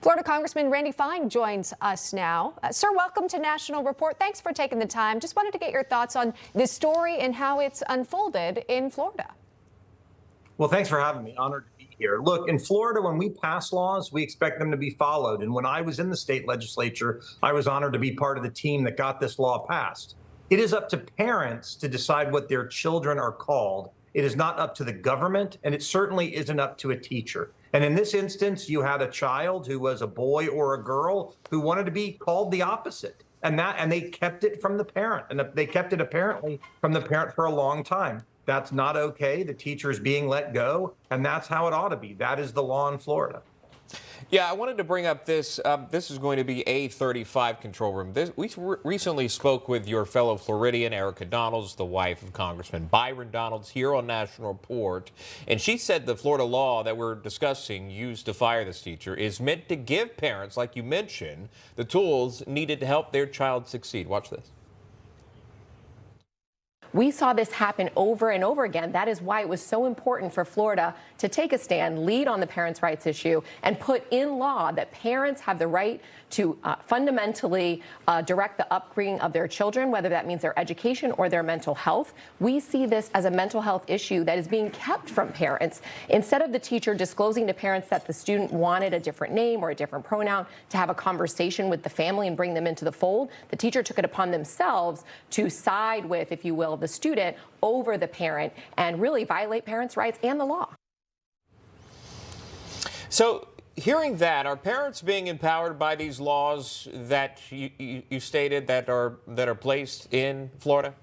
Florida Congressman Randy Fine joins us now. Sir, welcome to National Report. Thanks for taking the time. Just wanted to get your thoughts on this story and how it's unfolded in Florida. Well, thanks for having me. Honored to be here. Look, in Florida, when we pass laws, we expect them to be followed. And when I was in the state legislature, I was honored to be part of the team that got this law passed. It is up to parents to decide what their children are called. It is not up to the government, and it certainly isn't up to a teacher. And in this instance, you had a child who was a boy or a girl who wanted to be called the opposite. And they kept it from the parent. And they kept it apparently from the parent for a long time. That's not okay. The teacher is being let go, and that's how it ought to be. That is the law in Florida. Yeah, I wanted to bring up this. This is going to be A35 control room. We recently spoke with your fellow Floridian, Erica Donalds, the wife of Congressman Byron Donalds, here on National Report. And she said the Florida law that we're discussing, used to fire this teacher, is meant to give parents, like you mentioned, the tools needed to help their child succeed. Watch this. We saw this happen over and over again. That is why it was so important for Florida to take a stand, lead on the parents' rights issue, and put in law that parents have the right to fundamentally direct the upbringing of their children, whether that means their education or their mental health. We see this as a mental health issue that is being kept from parents. Instead of the teacher disclosing to parents that the student wanted a different name or a different pronoun to have a conversation with the family and bring them into the fold, the teacher took it upon themselves to side with, if you will, the student over the parent and really violate parents' rights and the law. So, hearing that, are parents being empowered by these laws that you stated that are placed in Florida?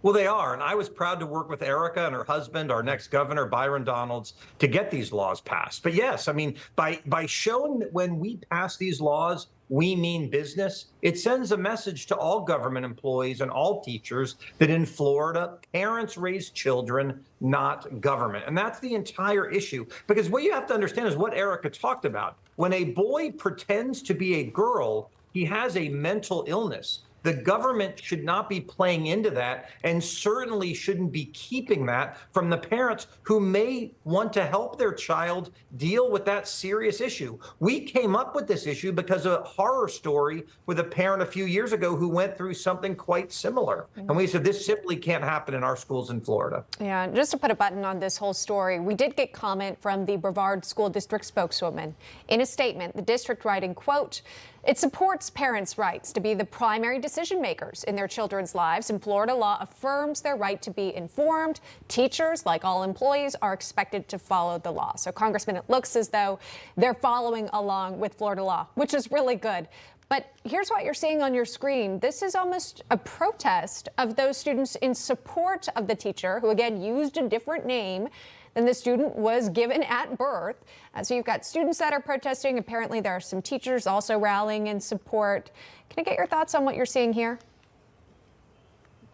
Well, they are, and I was proud to work with Erica and her husband, our next governor, Byron Donalds, to get these laws passed. But yes, I mean, by showing that when we pass these laws, we mean business, it sends a message to all government employees and all teachers that in Florida, parents raise children, not government. And that's the entire issue. Because what you have to understand is what Erica talked about. When a boy pretends to be a girl, he has a mental illness. The government should not be playing into that and certainly shouldn't be keeping that from the parents who may want to help their child deal with that serious issue. We came up with this issue because of a horror story with a parent a few years ago who went through something quite similar. And we said this simply can't happen in our schools in Florida. Yeah, just to put a button on this whole story, we did get comment from the Brevard School District spokeswoman. In a statement, the district writing, quote, "It supports parents' rights to be the primary decision makers in their children's lives, and Florida law affirms their right to be informed. Teachers, like all employees, are expected to follow the law." So, Congressman, it looks as though they're following along with Florida law, which is really good. But here's what you're seeing on your screen. This is almost a protest of those students in support of the teacher, who again used a different name than the student was given at birth. So you've got students that are protesting. Apparently there are some teachers also rallying in support. Can I get your thoughts on what you're seeing here?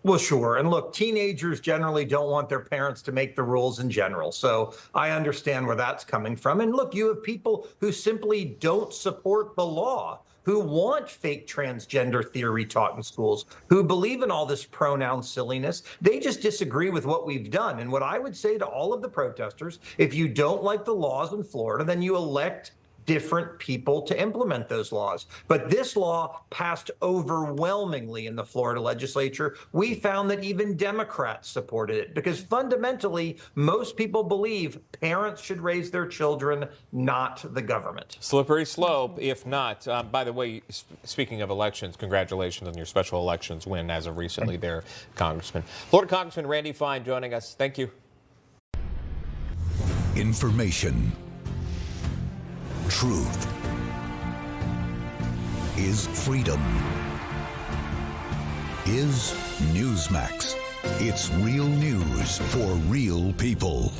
Well, sure. And look, teenagers generally don't want their parents to make the rules in general. So I understand where that's coming from. And look, you have people who simply don't support the law, who want fake transgender theory taught in schools, who believe in all this pronoun silliness. They just disagree with what we've done. And what I would say to all of the protesters, if you don't like the laws in Florida, then you elect different people to implement those laws. But this law passed overwhelmingly in the Florida legislature. We found that even Democrats supported it because fundamentally, most people believe parents should raise their children, not the government. Slippery slope, if not. By the way, speaking of elections, congratulations on your special elections win as of recently there, Congressman. Florida Congressman Randy Fine joining us. Thank you. Information. Truth is freedom. Is Newsmax. It's real news for real people.